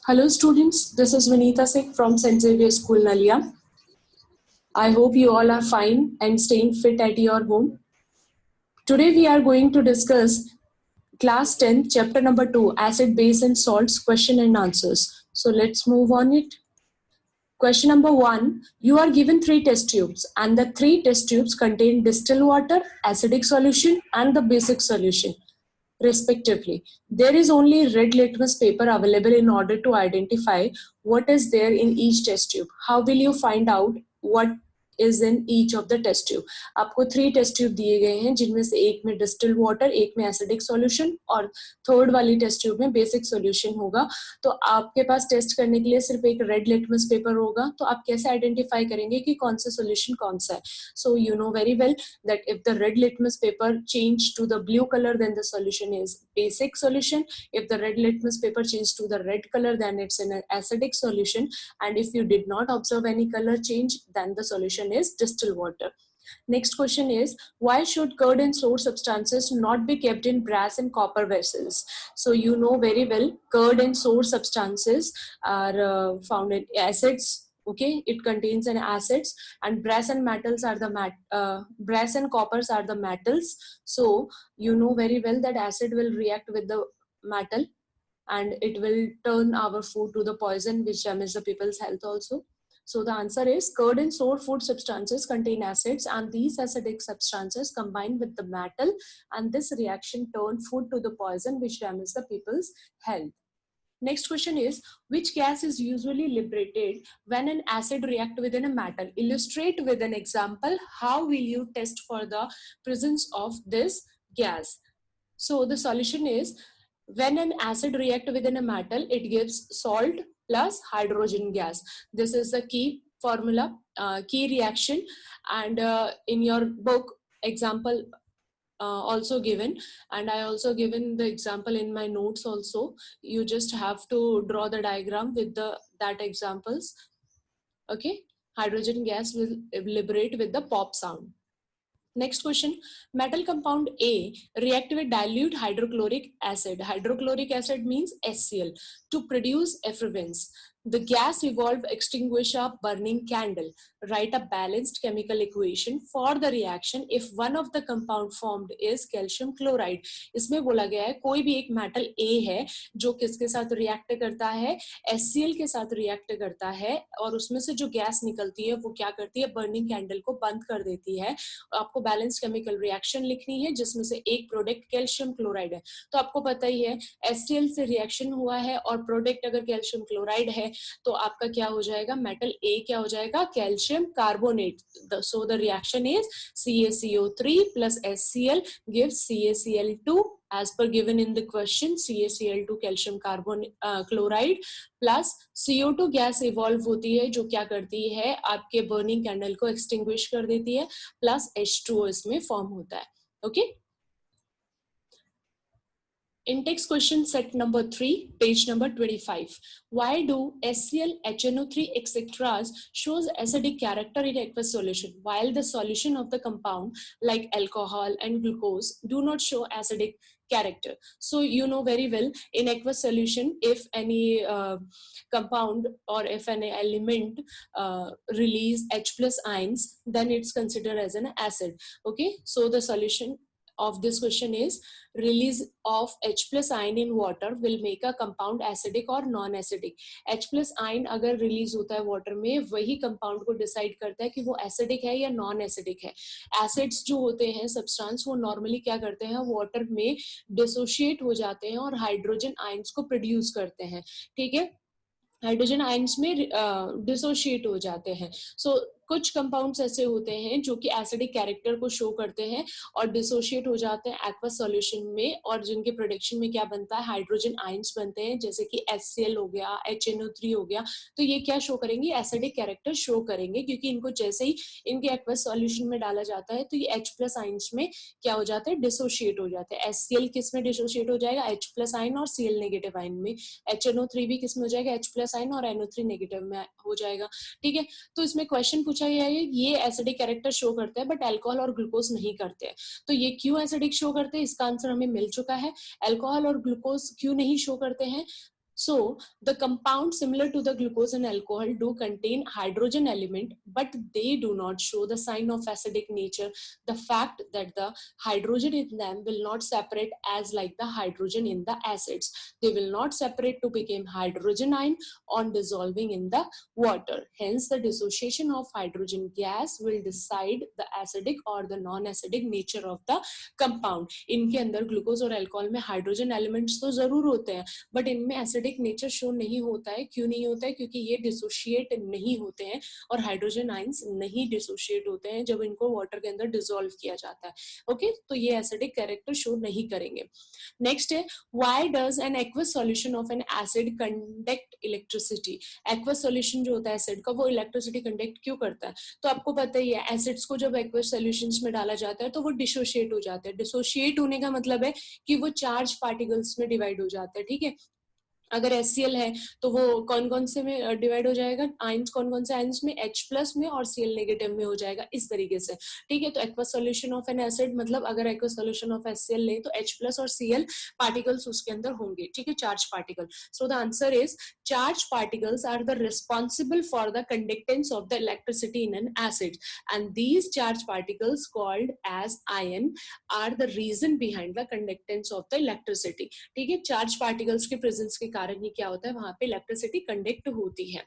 Hello students, this is Vinita Singh from St. Xavier School, Nalia. I hope you all are fine and staying fit at your home. Today we are going to discuss class 10, chapter number 2, acid, base and salts, question and answers. So let's move on it. Question number 1, you are given 3 test tubes and the 3 test tubes contain distilled water, acidic solution and the basic solution, respectively. There is only red litmus paper available in order to identify what is there in each test tube. How will you find out what is in each of the test tube? आपको 3 test tube दिए गए हैं जिनमें से एक में distilled water, एक में एसिडिक सॉल्यूशन और थर्ड वाली टेस्ट ट्यूब में बेसिक सॉल्यूशन होगा. तो आपके पास टेस्ट करने के लिए सिर्फ एक रेड लिटमस पेपर होगा. तो आप कैसे आइडेंटिफाई करेंगे कि कौन सा सॉल्यूशन कौन सा है? So you know very well that if the red litmus paper change to the blue color, then the solution is basic solution. If the red litmus paper change to the red color, then it's an acidic solution. And if you did not observe any color change, then the solution is distilled water. Next question is, why should curd and sour substances not be kept in brass and copper vessels? So you know very well, curd and sour substances are found in acids. Okay, it contains an acids, and brass and metals are the brass and coppers are the metals. So you know very well that acid will react with the metal and it will turn our food to the poison, which damages the people's health also. So the answer is, curd and sour food substances contain acids, and these acidic substances combine with the metal, and this reaction turn food to the poison, which damages the people's health. Next question is, which gas is usually liberated when an acid reacts within a metal? Illustrate with an example. How will you test for the presence of this gas? So the solution is, when an acid reacts within a metal, it gives salt plus hydrogen gas. This is the key formula, key reaction, and in your book example also given, and I also given the example in my notes also. You just have to draw the diagram with that examples. Okay, hydrogen gas will liberate with the pop sound. Next question, metal compound A react with dilute hydrochloric acid. Hydrochloric acid means HCl to produce effluence. The gas evolve extinguish a burning candle. Write a balanced chemical equation for the reaction if one of the compound formed is calcium chloride. इसमें बोला गया है कोई भी एक metal A है जो किसके साथ रिएक्ट करता है, HCl के साथ रिएक्ट करता है, और उसमें से जो गैस निकलती है वो क्या करती है, बर्निंग कैंडल को बंद कर देती है. आपको बैलेंस केमिकल रिएक्शन लिखनी है जिसमें से एक प्रोडक्ट कैल्शियम क्लोराइड है. तो आपको पता ही है HCl से रिएक्शन हुआ है और प्रोडक्ट अगर कैल्शियम क्लोराइड है तो आपका क्या हो जाएगा, मेटल A क्या हो जाएगा, calcium carbonate. So the reaction is CaCO3 plus HCl gives CaCl2 as per given in the question. CaCl2 calcium carbon chloride plus CO2 gas evolve होती है जो क्या करती है, आपके बर्निंग कैंडल को एक्सटिंग्विश कर देती है, प्लस H2O इसमें फॉर्म होता है. Okay. In text question set number 3, page number 25. Why do HCl, HNO3, etc. shows acidic character in aqueous solution, while the solution of the compound like alcohol and glucose do not show acidic character? So you know very well, in aqueous solution, if any compound or if any element release H plus ions, then it's considered as an acid. Okay, so the solution of this question is, release of H plus ion in water will make a compound acidic or non-acidic. H plus ion अगर release होता है water में, वही compound को decide करता है कि वो एसिडिक है या नॉन एसिडिक है. एसिड्स जो होते हैं सब्सटेंस, वो नॉर्मली क्या करते हैं, वाटर में डिसोशिएट हो जाते हैं और हाइड्रोजन आयंस को प्रोड्यूस करते हैं. ठीक है, हाइड्रोजन आयंस में डिसोशिएट हो जाते हैं. सो कुछ कंपाउंड्स ऐसे होते हैं जो कि एसिडिक कैरेक्टर को शो करते हैं और डिसोशिएट हो जाते हैं एक्वस सॉल्यूशन में, और जिनके प्रोडक्शन में क्या बनता है, हाइड्रोजन आयंस बनते हैं, जैसे कि HCl हो गया, HNO3 हो गया. तो ये क्या शो करेंगे, एसिडिक कैरेक्टर शो करेंगे, क्योंकि इनको जैसे ही इनके एक्वस सॉल्यूशन में डाला जाता है तो ये H प्लस आयंस में क्या हो जाते हैं, डिसोशिएट हो जाते हैं. HCl किस में डिसोशिएट हो जाएगा, H प्लस आयन और Cl नेगेटिव आयन में. HNO3 भी किस में हो जाएगा, H प्लस आयन और NO3 नेगेटिव में हो जाएगा. ठीक है, तो इसमें क्वेश्चन पूछा गया है, ये एसिडिक कैरेक्टर शो करते हैं बट अल्कोहल और ग्लूकोज नहीं करते हैं. तो ये क्यों एसिडिक शो करते हैं, इसका आंसर हमें मिल चुका है. अल्कोहल और ग्लूकोज क्यों नहीं शो करते हैं, So the compound similar to the glucose and alcohol do contain hydrogen element, but they do not show the sign of acidic nature. The fact that the hydrogen in them will not separate as like the hydrogen in the acids. They will not separate to become hydrogen ion on dissolving in the water. Hence the dissociation of hydrogen gas will decide the acidic or the non-acidic nature of the compound. इनके अंदर glucose और alcohol में hydrogen elements तो जरूर होते हैं, but इनमें acidic nature show नहीं होता है. क्यों नहीं होता है? क्योंकि ये डिसोशिएट नहीं होते हैं और हाइड्रोजन आयंस नहीं डिसोशिएट होते हैं जब इनको वाटर के अंदर डिसॉल्व किया जाता है. ओके, तो ये एसिडिक कैरेक्टर शो नहीं करेंगे. नेक्स्ट है, why does an aqueous solution of an acid conduct electricity? Aqueous solution जो होता है एसिड का, वो इलेक्ट्रिसिटी कंडक्ट क्यों करता है? तो आपको पता ही है, एसिड्स को जब एक्वस सॉल्यूशंस में डाला जाता है तो वो डिसोशिएट हो जाते हैं. डिसोशिएट होने का मतलब है कि वो चार्ज पार्टिकल्स में डिवाइड हो जाते हैं. ठीक है, अगर HCl है तो वो कौन कौन से में डिवाइड हो जाएगा? आयंस कौन कौन से आयंस में? H प्लस में और Cl नेगेटिव में हो जाएगा, इस तरीके से. ठीक है, तो aqueous solution of an acid मतलब अगर एक्वस सॉल्यूशन ऑफ HCl ले तो H प्लस और Cl पार्टिकल्स उसके अंदर होंगे. ठीक है, charge particle. So the answer is charge particles are the responsible for the conductance of the electricity in an acid, and these charge particles called as ion are the reason behind the conductance of the electricity. ठीक है, charge particles के presence के कारण ये क्या होता है, वहां पे इलेक्ट्रिसिटी कंडक्ट होती है.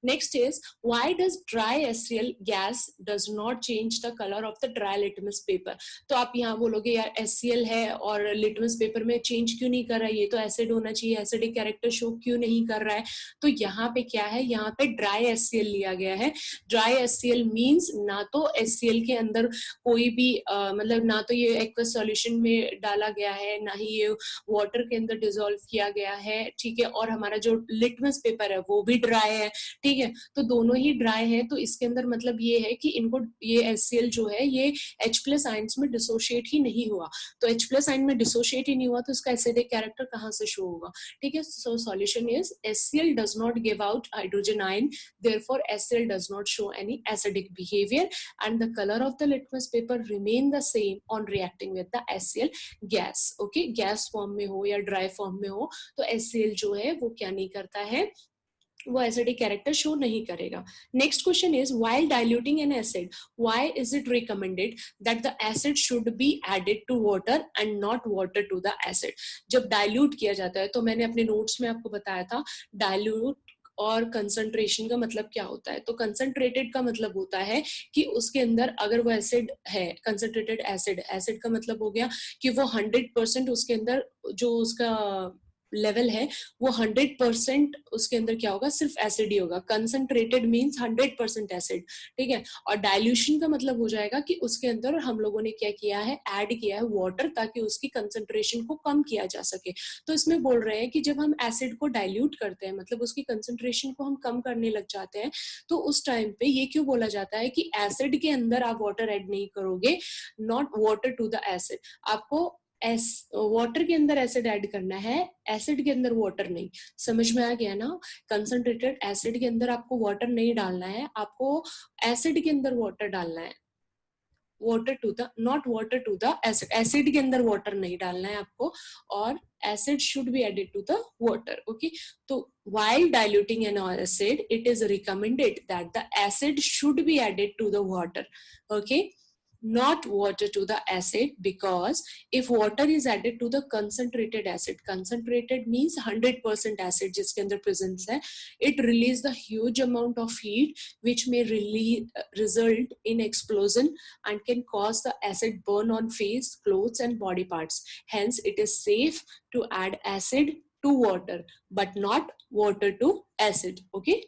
Next is, why does dry HCl gas does not change the colour of the dry litmus paper? तो आप यहाँ बोलोगे यार HCl है और लिटमस पेपर में चेंज क्यों नहीं कर रहा है, ये तो एसिड होना चाहिए, एसिडिक कैरेक्टर शो क्यों नहीं कर रहा है? तो यहाँ पे क्या है, यहाँ पे ड्राई HCl लिया गया है. ड्राई HCl मीन्स ना तो HCl के अंदर कोई भी मतलब ना तो ये एक्वस सॉल्यूशन में डाला गया है, ना ही ये वाटर के अंदर डिसॉल्व किया गया है. ठीक है, और हमारा जो लिटमस पेपर है वो भी ड्राई है. ठीक है, तो दोनों ही ड्राई है, तो इसके अंदर मतलब ये है कि इनको ये HCl जो है ये H प्लस आयंस में डिसोशिएट ही नहीं हुआ. तो H प्लस आयन में डिसोशिएट ही नहीं हुआ तो इसका एसिडिक कैरेक्टर कहाँ से शो होगा? ठीक है, so solution is HCl does not give out hydrogen ion, therefore HCl does not show any acidic behaviour, and the colour of the litmus paper remain the same on reacting with the HCl gas. Okay, gas form में हो या dry form में हो तो HCl जो है वो क्या नहीं करता है, वो एसिडिक कैरेक्टर शो नहीं करेगा. Next question is, while diluting an acid why is it recommended that the acid should be added to water and not water to the acid? जब डाइल्यूट किया जाता है, तो मैंने अपने नोट्स में आपको बताया था डाइल्यूट और कंसंट्रेशन का मतलब क्या होता है. तो कंसंट्रेटेड का मतलब होता है कि उसके अंदर अगर वो एसिड है, कंसंट्रेटेड एसिड, एसिड का मतलब हो गया कि वो 100% उसके अंदर जो उसका लेवल है वो 100% उसके अंदर क्या होगा, सिर्फ एसिड ही होगा. Concentrated means 100% acid. ठीक है, और डाइल्यूशन का मतलब हो जाएगा कि उसके अंदर हम लोगों ने क्या किया है, ऐड किया है वाटर, ताकि उसकी कंसंट्रेशन को कम किया जा सके. तो इसमें बोल रहे हैं कि जब हम एसिड को डाइल्यूट करते हैं, मतलब उसकी कंसंट्रेशन को हम कम करने लग जाते हैं, तो उस टाइम पे ये क्यों बोला जाता है कि एसिड के अंदर आप वाटर ऐड नहीं करोगे, not water to the acid. आपको वाटर के अंदर एसिड ऐड करना है, एसिड के अंदर वाटर नहीं. समझ में आ गया ना? कंसंट्रेटेड एसिड के अंदर आपको वाटर नहीं डालना है, आपको एसिड के अंदर वाटर डालना है. Water to the, not water to the acid. Acid के अंदर वाटर नहीं डालना है आपको, और acid should be added to the water. Okay, so while diluting an acid it is recommended that the acid should be added to the water. Okay, not water to the acid, because if water is added to the concentrated acid, concentrated means 100% acid जिसके अंदर presence है, it release the huge amount of heat which may result in explosion and can cause the acid burn on face, clothes and body parts. Hence it is safe to add acid to water but not water to acid. Okay,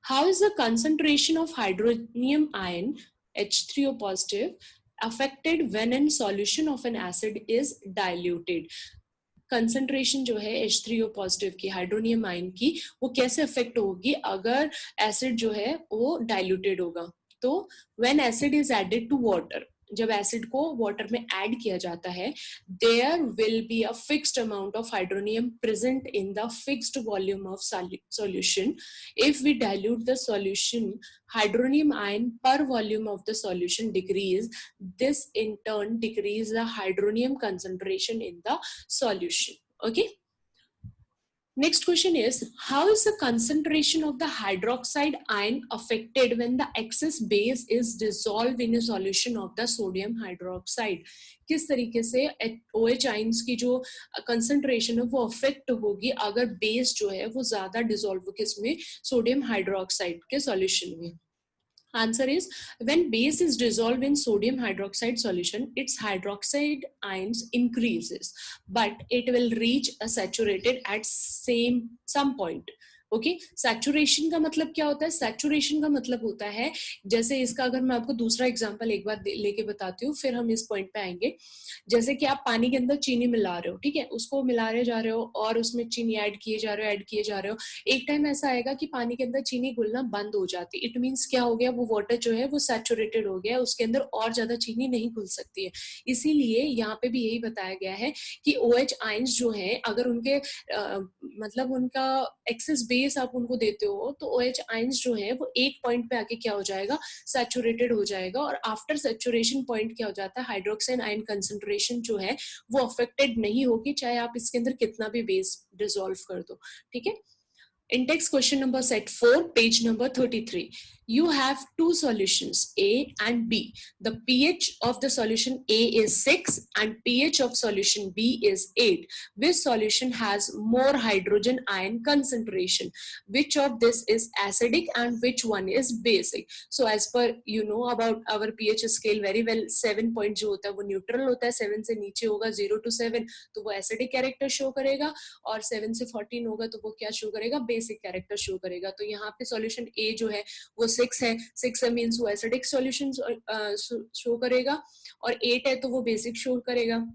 how is the concentration of hydronium ion H3O positive affected when in solution of an acid is diluted? Concentration जो है H3O positive की, hydronium ion की, वो कैसे affect होगी अगर acid जो है वो डाइल्यूटेड होगा? तो when acid is added to water, जब एसिड को वाटर में ऐड किया जाता है, there will be a fixed amount of hydronium present in the fixed volume of solution. If we dilute the solution, hydronium ion per volume of the solution decrease. This in turn decrease the hydronium concentration in the solution. Okay, Next question is, how is the concentration of the hydroxide ion affected when the excess base is dissolved in a solution of the sodium hydroxide? किस तरीके से OH ions की जो concentration है वो affect होगी अगर base जो है वो ज्यादा डिसॉल्व हो किसमें, सोडियम हाइड्रोक्साइड के सॉल्यूशन में? Answer is, when base is dissolved in sodium hydroxide solution, its hydroxide ions increases, but it will reach a saturated at some point. Okay, saturation का मतलब क्या होता है? सैचुरेशन का मतलब होता है, जैसे इसका अगर मैं आपको दूसरा एग्जांपल एक बार लेके बताती हूँ, फिर हम इस पॉइंट पे आएंगे. जैसे कि आप पानी के अंदर चीनी मिला रहे हो, ठीक है, उसको मिला रहे जा रहे हो और उसमें चीनी ऐड किए जा रहे हो. एक टाइम ऐसा आएगा कि पानी के अंदर चीनी घुलना बंद हो जाती है. इट मीन्स क्या हो गया, वो वाटर जो है वो सैचुरेटेड हो गया, उसके अंदर और ज्यादा चीनी नहीं घुल सकती है. इसीलिए यहाँ पे भी यही बताया गया है कि OH आयंस जो है, अगर उनके मतलब उनका एक्सेस बेस आप उनको देते हो तो OH आयंस जो है वो एक पॉइंट पे आके क्या हो जाएगा, सैचुरेटेड हो जाएगा. और आफ्टर सैचुरेशन पॉइंट क्या हो जाता है, हाइड्रोक्साइड आयन कंसंट्रेशन जो है वो अफेक्टेड नहीं होगी, चाहे आप इसके अंदर कितना भी बेस डिसॉल्व कर दो. ठीक है. In text question number set 4, page number 33, you have two solutions A and B. The pH of the solution A is 6 and pH of solution B is 8. Which solution has more hydrogen ion concentration? Which of this is acidic and which one is basic? So as per you know about our pH scale very well, 7 point जो होता है वो neutral होता है, 7 से नीचे होगा 0 to 7 तो वो acidic character show करेगा, और 7 से 14 होगा तो वो क्या शो करेगा, बेसिक कैरेक्टर शो करेगा. तो यहाँ पे सॉल्यूशन ए जो है वो 6 है, 6 है मींस वो एसिडिक सॉल्यूशन शो करेगा, और 8 है तो वो बेसिक शो करेगा.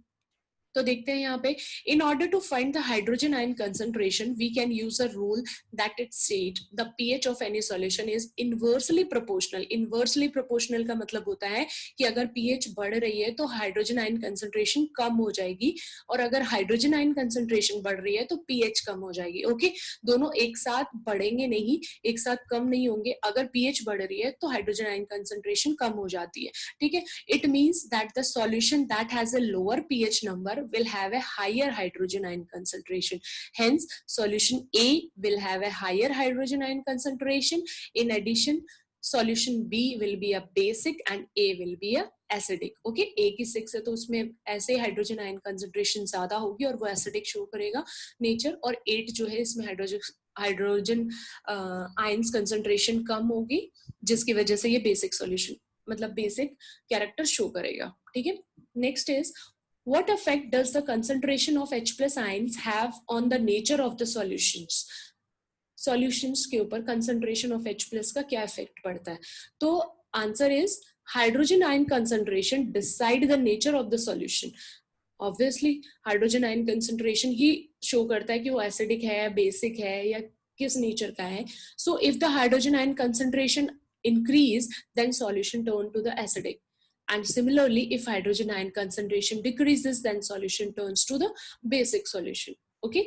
तो देखते हैं यहाँ पे, in order to find the hydrogen ion concentration we can use a rule that it state the pH of any solution is inversely proportional. Inversely proportional का मतलब होता है कि अगर पीएच बढ़ रही है तो हाइड्रोजन आयन कंसंट्रेशन कम हो जाएगी, और अगर हाइड्रोजन आयन कंसंट्रेशन बढ़ रही है तो पीएच कम हो जाएगी. ओके, दोनों एक साथ बढ़ेंगे नहीं, एक साथ कम नहीं होंगे. अगर पीएच बढ़ रही है तो हाइड्रोजन आयन कंसंट्रेशन कम हो जाती है. ठीक है, it means that the solution that has a lower pH number will have a higher hydrogen ion concentration. Hence, solution A will have a higher hydrogen ion concentration. In addition, solution B will be a basic and A will be a acidic. Okay, A की 6 है तो उसमें ऐसे hydrogen ion concentration ज्यादा होगी और वो acidic show करेगा नेचर, और 8 जो है इसमें हाइड्रोजन आयंस कंसंट्रेशन कम होगी, जिसकी वजह से ये बेसिक सॉल्यूशन मतलब बेसिक कैरेक्टर शो करेगा. ठीक है. Next is, what effect does the concentration of H plus ions have on the nature of the solutions? Solutions के ऊपर concentration of H plus का क्या effect पड़ता है? तो answer is, hydrogen ion concentration decide the nature of the solution. Obviously hydrogen ion concentration he show करता है कि वो acidic है, basic है या किस nature का है. So if the hydrogen ion concentration increase, then solution turn to the acidic. And similarly, if hydrogen ion concentration decreases, then solution turns to the basic solution. Okay.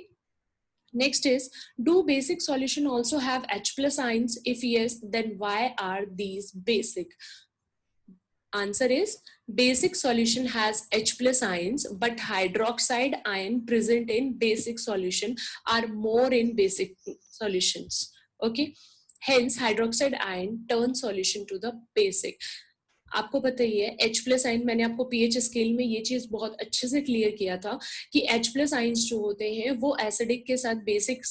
Next is, do basic solution also have H plus ions? If yes, then why are these basic? Answer is, basic solution has H plus ions, but hydroxide ion present in basic solution are more in basic solutions. Okay. Hence, hydroxide ion turns solution to the basic. आपको पता ही है H plus आइन, मैंने आपको pH scale में ये चीज बहुत अच्छे से क्लियर किया था कि H प्लस आइंस जो होते हैं वो एसिडिक के साथ बेसिक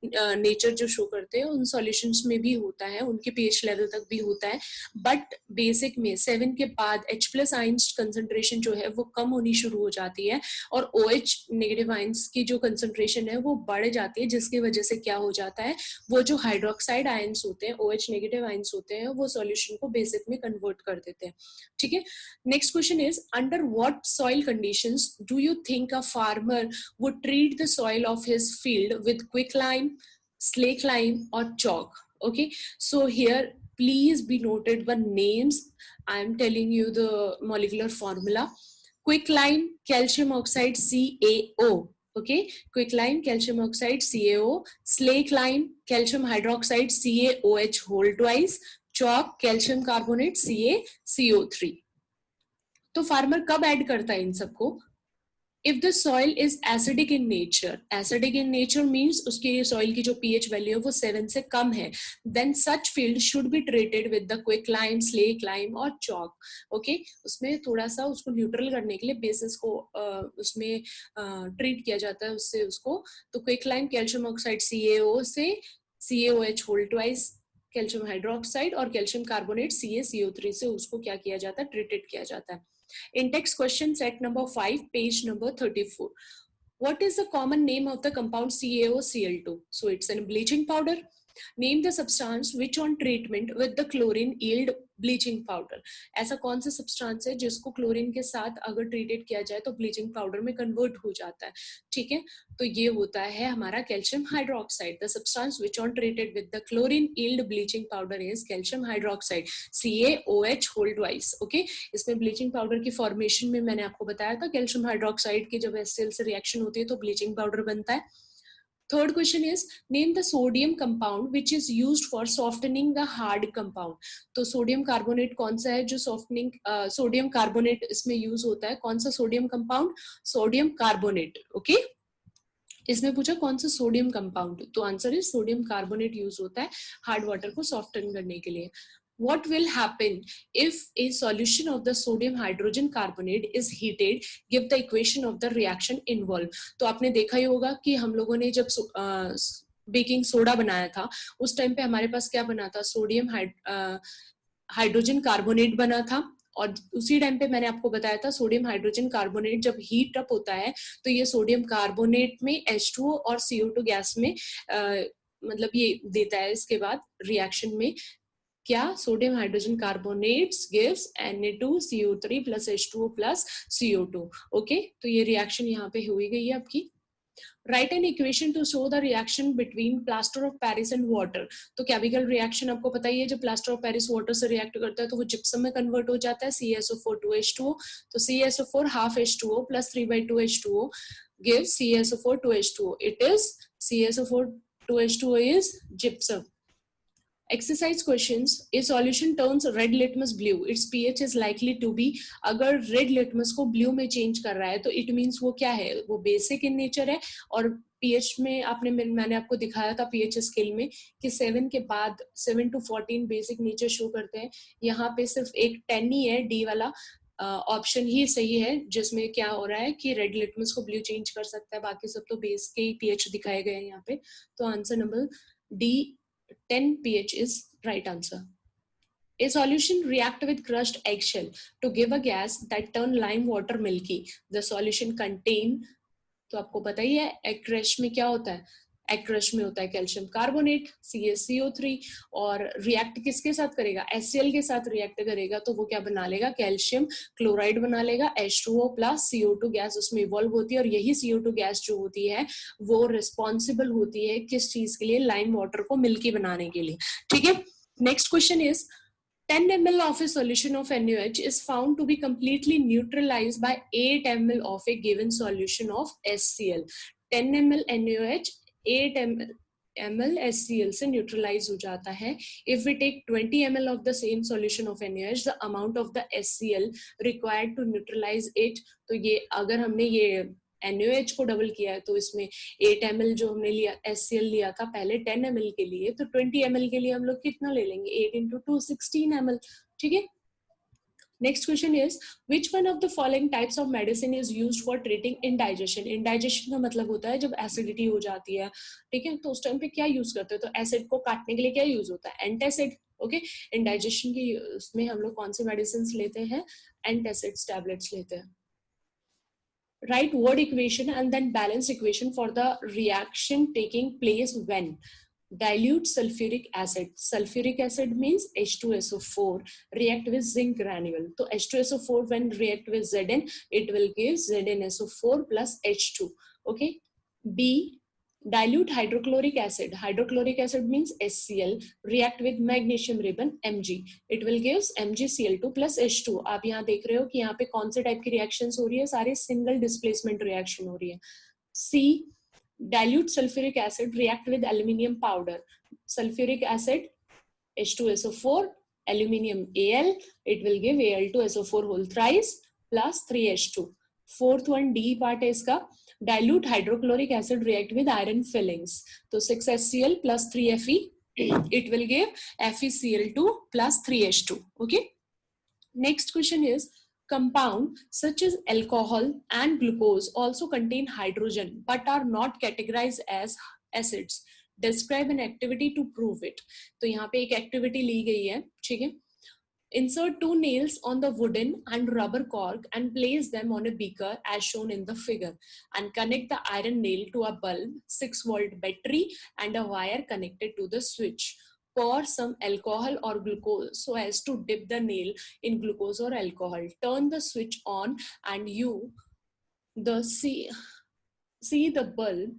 नेचर जो शो करते हैं उन सॉल्यूशंस में भी होता है, उनके पीएच लेवल तक भी होता है. बट बेसिक में 7 के बाद H प्लस आइंस कंसंट्रेशन जो है वो कम होनी शुरू हो जाती है और OH नेगेटिव आइंस की जो कंसंट्रेशन है वो बढ़ जाती है, जिसकी वजह से क्या हो जाता है, वो जो हाइड्रोक्साइड आयंस होते हैं, OH नेगेटिव आयंस होते हैं, वो सॉल्यूशन को बेसिक में कन्वर्ट कर देते हैं. ठीक है. Next question is, under what soil conditions do you think a farmer would treat the soil of his field with quicklime, slake lime or chalk? Okay, so here please be noted the names. I am telling you the molecular formula. Quicklime calcium oxide CaO. Okay, quicklime calcium oxide CaO, slake lime calcium hydroxide CaOH whole twice, chalk calcium carbonate CaCO3. तो farmer कब add करता है इन सबको? If the soil is acidic in nature means उसके soil की जो pH value है वो 7 से कम है, then such field should be treated with the quick lime, slake lime और chalk. Okay, उसमें थोड़ा सा उसको न्यूट्रल करने के लिए बेसिस को उसमें ट्रीट किया जाता है उससे उसको. तो quick lime calcium oxide CaO से CaOH whole twice calcium hydroxide और कैल्शियम कार्बोनेट CaCO3 से उसको क्या किया जाता है, ट्रीटेड किया जाता है. In text question set number 5, page number 34. What is the common name of the compound CaOCl2? So it's a bleaching powder. Name the substance which on treatment with the chlorine yield bleaching powder. ऐसा कौन सा substance है जिसको chlorine के साथ अगर treated किया जाए तो ब्लीचिंग पाउडर में कन्वर्ट हो जाता है. ठीक है, तो ये होता है हमारा calcium hydroxide. The substance which on treated with the chlorine yield bleaching powder is calcium hydroxide CaOH whole twice. Okay, इसमें ब्लीचिंग पाउडर की फॉर्मेशन में मैंने आपको बताया था कैल्शियम हाइड्रोक्साइड की जब HCl से रिएक्शन होती है तो ब्लीचिंग पाउडर बनता है. Third question is name the sodium compound which is used for softening the hard compound. तो सोडियम कार्बोनेट कौन सा है जो सॉफ्टनिंग सोडियम कार्बोनेट इसमें यूज होता है. कौन सा sodium compound? Sodium carbonate. Okay, इसमें पूछा कौन सा सोडियम कंपाउंड, तो answer is sodium carbonate use होता है हार्ड वाटर को सॉफ्टन करने के लिए. What will happen if a solution of the sodium hydrogen carbonate is heated? Give the equation of the reaction involved. तो आपने देखा ही होगा कि हम लोगों ने जब बेकिंग सोडा बनाया था उस टाइम पे हमारे पास क्या बना था, सोडियम हाइड्रोजन कार्बोनेट बना था. और उसी टाइम पे मैंने आपको बताया था सोडियम हाइड्रोजन कार्बोनेट जब हीट अप होता है तो ये सोडियम कार्बोनेट में H2O और CO2 गैस में मतलब ये देता है. इसके बाद रिएक्शन में क्या, sodium hydrogen carbonates gives Na2CO3 plus H2O plus CO2. Okay, तो ये रिएक्शन यहाँ पे हुई गई है आपकी. Right an equation two show the reaction between plaster of Paris and water. तो केमिकल रिएक्शन आपको पता ही है, जब प्लास्टर ऑफ पेरिस वाटर से रिएक्ट करता है तो वो जिप्सम में कन्वर्ट हो जाता है CaSO4 to H2O. तो CaSO4 half H2O plus 3/2 H2O gives CaSO4 to H2O. It is CaSO4 to H2O is gypsum. Exercise questions. A solution turns red litmus blue. Its pH is likely to be. अगर red litmus को blue में change कर रहा है तो it means वो क्या है, वो basic in nature है. और pH में मैंने आपको दिखाया था pH स्केल में कि 7 के बाद 7 to 14 basic nature शो करते हैं. यहाँ पे सिर्फ एक 10 ही है, D वाला ऑप्शन ही सही है जिसमें क्या हो रहा है कि रेड लिटमस को ब्लू चेंज कर सकता है, बाकी सब तो बेस के ही pH दिखाए गए हैं यहाँ पे. तो answer number D 10 pH is right answer. A solution react with crushed eggshell to give a gas that turn lime water milky. The solution contain, तो आपको पता ही है egg crush में क्या होता है, egg crush में होता है कैल्शियम कार्बोनेट CaCO3 और रिएक्ट किसके साथ करेगा, HCl के साथ रिएक्ट करेगा तो वो क्या बना लेगा, कैल्शियम क्लोराइड बना लेगा. H2O प्लस CO2 गैस उसमें इवॉल्व होती है और यही CO2 गैस जो होती है वो रिस्पॉन्सिबल होती है किस चीज के लिए, लाइम वाटर को मिल्की बनाने के लिए. ठीक है, next question is 10 ml of a solution of NaOH is found to be completely neutralized by 8 ml of a given solution of HCl. 10 ml NaOH 8 ml HCl से न्यूट्रलाइज हो जाता है. If we take 20 ml of the same solution of NaOH, the amount of the HCl required to neutralize it, तो ये अगर हमने ये NaOH को डबल किया है तो इसमें 8 ml जो हमने लिया HCl लिया था पहले 10 ml के लिए, तो 20 ml के लिए हम लोग कितना ले लेंगे, 8 into 2 16 ml. ठीक है. Next question is which one of the following types of medicine is used for treating indigestion. Indigestion का मतलब होता है जब एसिडिटी हो जाती है. ठीक है, तो उस टाइम पे क्या यूज करते हैं, तो एसिड को काटने के लिए क्या यूज होता है, एंटासिड. ओके, इंडाइजेशन की उसमें हम लोग कौन सी मेडिसिन लेते हैं, एंटासिड्स टैबलेट्स लेते हैं. Write word equation and then balance equation for the reaction taking place when dilute sulfuric acid. Sulfuric acid means H2SO4 react with zinc granule. So H2SO4 when react with Zn, it will give ZnSO4 plus H2. Okay. B, dilute hydrochloric acid. Hydrochloric acid means HCl react with magnesium ribbon Mg. It will give MgCl2 plus H2. आप यहाँ देख रहे हो कि यहाँ पे कौन से टाइप की रिएक्शंस हो रही है, सारे सिंगल डिस्प्लेसमेंट रिएक्शन हो रही है. C, dilute sulfuric acid react with aluminium powder. Sulfuric acid H2SO4 aluminium Al, it will give Al2SO4 whole thrice plus 3H2. Fourth one D part है इसका, dilute hydrochloric acid react with iron filings, तो 6HCl plus 3Fe, it will give FeCl2 plus 3H2. Okay. Next question is, compound such as alcohol and glucose also contain hydrogen but are not categorized as acids. Describe an activity to prove it. तो यहाँ पे एक activity ली गई है, ठीक है. Insert 2 nails on the wooden and rubber cork and place them on a beaker as shown in the figure, and connect the iron nail to a bulb, 6-volt battery and a wire connected to the switch. Pour some alcohol or glucose so as to dip the nail in glucose or alcohol. Turn the switch on and you see the bulb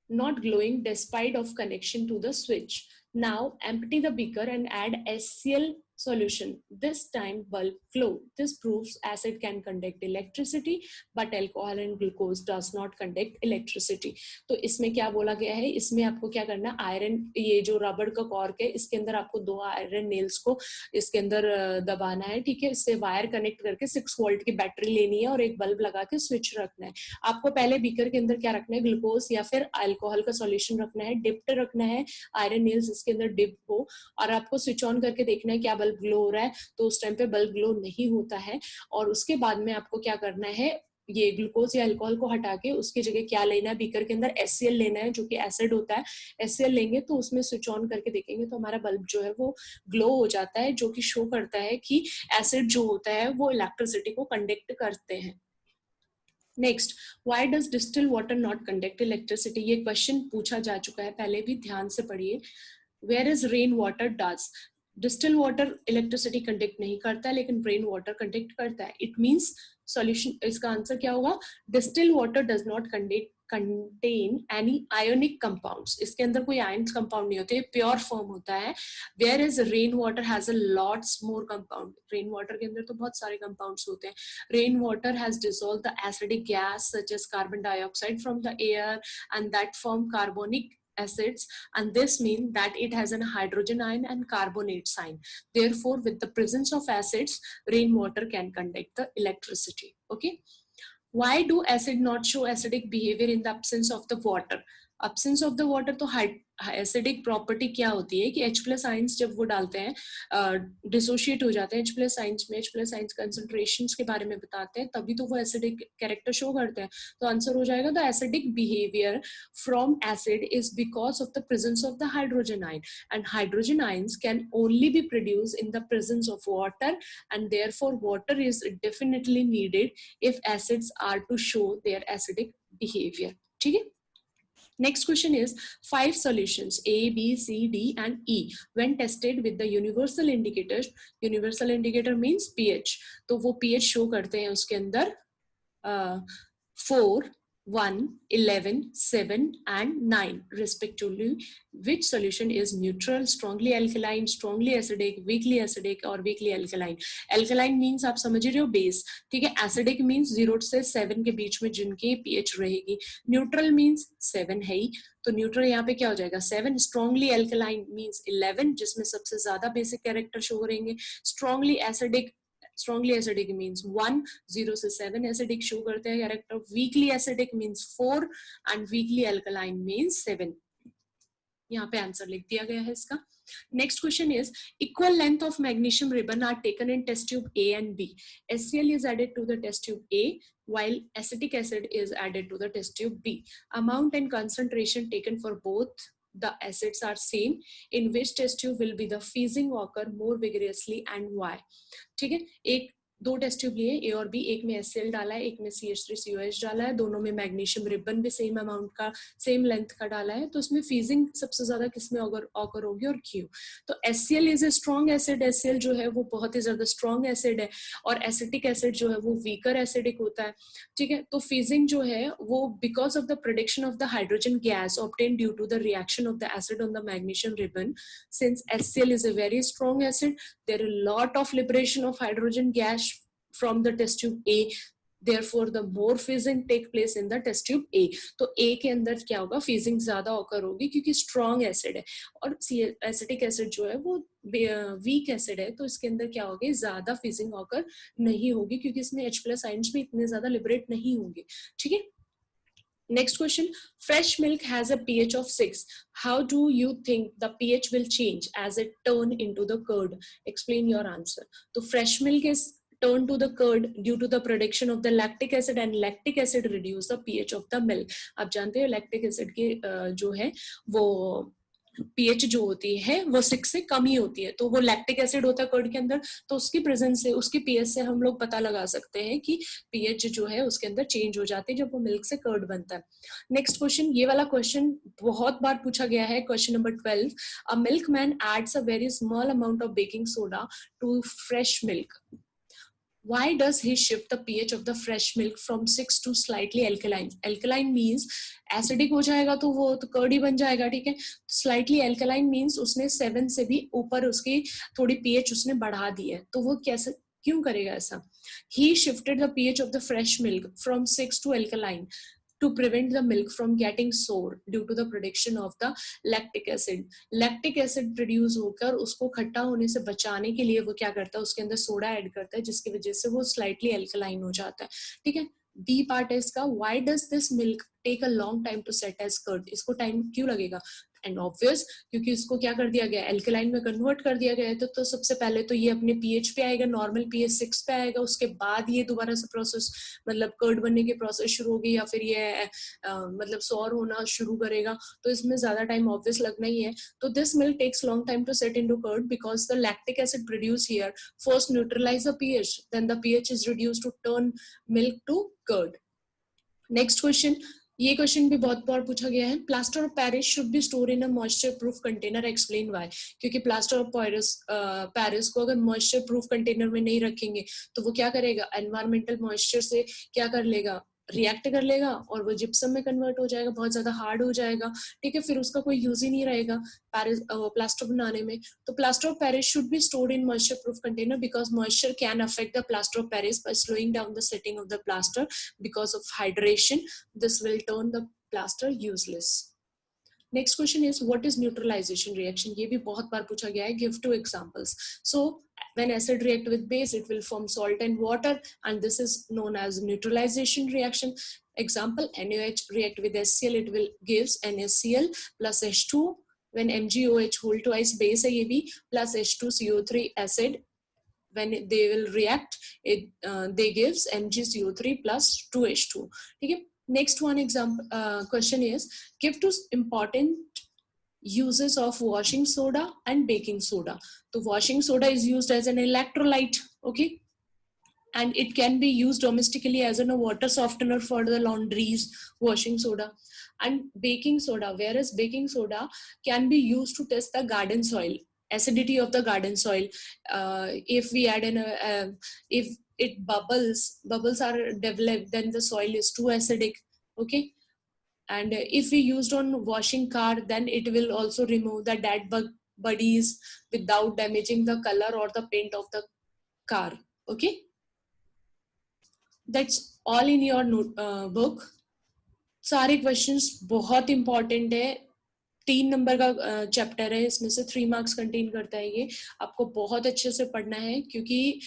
not glowing despite of connection to the switch. Now empty the beaker and add HCl solution. This time bulb glow. This proves acid can conduct electricity but alcohol and glucose does not conduct electricity. तो इसमें क्या बोला गया है, इसमें आपको क्या करना है, आयरन, ये जो रबड़ का कॉर्क है इसके अंदर आपको 2 आयरन नेल्स को इसके अंदर दबाना है, ठीक है. इससे वायर कनेक्ट करके 6 वोल्ट की बैटरी लेनी है और एक बल्ब लगा के स्विच रखना है. आपको पहले बीकर के अंदर क्या रखना है, ग्लूकोज या फिर अल्कोहल का सॉल्यूशन रखना है, डिप्ड रखना है, आयरन नेल्स इसके अंदर डिप हो, और आपको स्विच ऑन करके देखना है क्या बल्ब ग्लो हो रहा है. तो उस टाइम पे बल्ब ग्लो नहीं होता है, और उसके बाद में आपको क्या करना है, ये ग्लूकोज या अल्कोहल को हटा के उसकी जगह क्या लेना है, बीकर के अंदर HCl लेना है जो कि एसिड होता है. HCl लेंगे तो उसमें स्विच ऑन करके देखेंगे तो हमारा बल्ब जो है वो ग्लो हो जाता है, जो कि शो करता है कि एसिड जो होता है वो इलेक्ट्रिसिटी को कंडक्ट करते हैं. Next, why does distil water not conduct electricity. ये क्वेश्चन पूछा जा चुका है पहले भी, ध्यान से पढ़िए. Where is rain water does. Distil water electricity conduct नहीं करता है लेकिन रेन वाटर कंडक्ट करता है. इट मींस सॉल्यूशन, इसका आंसर क्या होगा, distil water does not contain any ionic compounds. इसके अंदर कोई आयन्स कंपाउंड नहीं होते, प्योर फॉर्म होता है. Where is rain water has a lots more compound. Rain water के अंदर तो बहुत सारे कंपाउंड्स होते हैं. Rain water has dissolve the acidic gas such as carbon dioxide from the air and that form carbonic acids, and this means that it has a hydrogen ion and carbonate sign. Therefore, with the presence of acids, rainwater can conduct the electricity. Okay. Why do acid not show acidic behavior in the absence of the water? Absence of the water, तो acidic property क्या होती है कि H plus ions जब वो डालते हैं dissociate हो जाते हैं H प्लस आइंस में. H प्लस आइंस कंसंट्रेशंस के बारे में बताते हैं तभी तो वो एसिडिक कैरेक्टर शो करते हैं. तो आंसर हो जाएगा the acidic behaviour from acid is because of the presence of the hydrogen ion, and hydrogen ions can only be produce in the presence of water, and therefore water is definitely needed if acids are to show their acidic behaviour. ठीक है. Next question is 5 solutions A, B, C, D and E when tested with the universal indicators. Universal indicator means pH. तो वो pH show करते हैं उसके अंदर 4, 1, 11, 7 and 9 respectively. Which solution is neutral, strongly alkaline, strongly acidic, weakly acidic और weakly alkaline. Alkaline means आप समझ रहे हो base, ठीक है. Acidic means 0 से 7 के बीच में जिनकी pH रहेगी. Neutral means 7 है ही, तो neutral यहाँ पे क्या हो जाएगा 7. Strongly alkaline means 11 जिसमें सबसे ज्यादा basic character show करेंगे. Strongly acidic means 1, 0 से 7 acidic show करते हैं character. Weakly acidic means 4 and weakly alkaline means 7. यहाँ पे आंसर लिख दिया गया है इसका. Next question is equal length of magnesium ribbon are taken in test tube A and B. HCl is added to the test tube A while acetic acid is added to the test tube B. Amount and concentration taken for both the acids are same. In which test tube will be the fizzing occur more vigorously and why? ठीक है. एक 2 test tube लिए A और B, एक में HCl डाला है, एक में CH3COH डाला है, दोनों में मैग्नीशियम रिबन भी सेम अमाउंट का, सेम लेंथ का डाला है. तो इसमें फीजिंग सबसे ज्यादा किसमें ऑकर होगी और क्यों? तो HCl is a strong acid. HCl जो है वो बहुत ही ज्यादा स्ट्रॉन्ग एसिड है और एसिटिक एसिड जो है वो वीकर एसिडिक होता है. ठीक है. तो फीजिंग जो है वो because of the production of the hydrogen gas obtain due to the reaction of the acid on the magnesium ribbon. Since HCl is a very strong acid, there are a lot of liberation of hydrogen gas from the test tube A. therefore the more fizzing take place in the test tube A. तो A के अंदर क्या होगा, fizzing ज्यादा occur होगी क्योंकि strong acid है, और एसिटिक एसिड जो है वो वीक एसिड है, तो इसके अंदर क्या होगी, ज्यादा फिजिंग ऑकर नहीं होगी क्योंकि इसमें H+ आयंस भी इतने ज्यादा लिबरेट नहीं होंगे. ठीक है. Next question, fresh milk has a pH of 6. How do you think the pH will change as it turn into the curd? Explain your answer. So fresh milk is turned to the curd due to the production of the lactic acid, and lactic acid reduce the pH of the milk. आप जानते हो lactic acid के जो है वो pH जो होती है वो 6 से कम ही होती है, तो वो लैक्टिक एसिड होता है कर्ड के अंदर, तो उसकी प्रेजेंस से, उसकी पीएच से हम लोग पता लगा सकते हैं कि पीएच जो है उसके अंदर चेंज हो जाती है जब वो मिल्क से कर्ड बनता है. नेक्स्ट क्वेश्चन, ये वाला क्वेश्चन बहुत बार पूछा गया है, question number 12. A milkman adds a very small amount of baking soda to fresh milk. Why does he shift the pH of the fresh milk from 6 to slightly alkaline? Alkaline means acidic हो जाएगा तो वो तो curd ही बन जाएगा. ठीक है. Slightly alkaline means उसने 7 से भी ऊपर उसकी थोड़ी पीएच उसने बढ़ा दी है, तो वो कैसे, क्यों करेगा ऐसा? He shifted the pH of the fresh milk from 6 to alkaline to prevent the milk from getting sour due to the production of the lactic acid. Lactic acid produce होकर उसको खट्टा होने से बचाने के लिए वो क्या करता है, उसके अंदर सोडा ऐड करता है, जिसकी वजह से वो स्लाइटली अल्कलाइन हो जाता है. ठीक है. बी पार्ट है इसका, why does this milk take a long time to set as curd. इसको टाइम क्यों लगेगा? एंड ऑब्वियस, क्योंकि इसको क्या कर दिया गया, एल्कलाइन में कन्वर्ट कर दिया गया है, तो सबसे पहले तो ये अपने पीएच पे आएगा, नॉर्मल पीएच 6 पे आएगा, उसके बाद ये दोबारा से प्रोसेस, मतलब कर्ड बनने की प्रोसेस शुरू होगी, या फिर ये मतलब सॉर होना शुरू करेगा, तो इसमें ज्यादा टाइम ऑब्वियस लगना ही है. तो this milk takes long time to set into curd because the lactic acid produce here first neutralise the pH, then the pH is reduced to turn milk to curd. Next question, ये question भी बहुत बार पूछा गया है. Plaster of Paris should be store in a moisture proof container. Explain why. क्योंकि plaster of Paris को अगर मॉइस्चर प्रूफ कंटेनर में नहीं रखेंगे तो वो क्या करेगा, एनवायरमेंटल मॉइस्चर से क्या कर लेगा, रिएक्ट कर लेगा, और वो जिप्सम में कन्वर्ट हो जाएगा, बहुत ज्यादा हार्ड हो जाएगा. ठीक है. फिर उसका कोई यूज ही नहीं रहेगा पेरिस प्लास्टर बनाने में. तो plaster of Paris should be stored in moisture proof container because moisture can affect the plaster of Paris by slowing down the setting of the plaster because of hydration. This will turn the plaster useless. Next question is, what is neutralization reaction? ये भी बहुत बार पूछा गया है. Give 2 examples. So when acid react with base, it will form salt and water, and this is known as neutralization reaction. Example, NaOH react with HCl, it will gives NaCl plus H2. When MgOH whole twice base है ये भी, plus H2CO3 acid, when they will react, they gives MgCO3 plus 2H2. ठीक है. Next one example question is, give 2 important uses of washing soda and baking soda. So washing soda is used as an electrolyte, okay, and it can be used domestically as a water softener for the laundries, washing soda. And baking soda, whereas baking soda can be used to test the garden soil, acidity of the garden soil. If we add in if it bubbles are developed, then the soil is too acidic, okay. And if we used on washing car, then it will also remove the dead bodies without damaging the color or the paint of the car, okay. That's all in your book. सारे questions बहुत important है. 3 number का chapter है, इसमें से 3 marks contain करता है. ये आपको बहुत अच्छे से पढ़ना है क्योंकि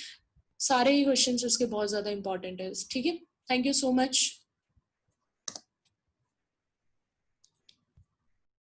सारे ही क्वेश्चंस उसके बहुत ज्यादा इंपॉर्टेंट है. ठीक है. Thank you so much.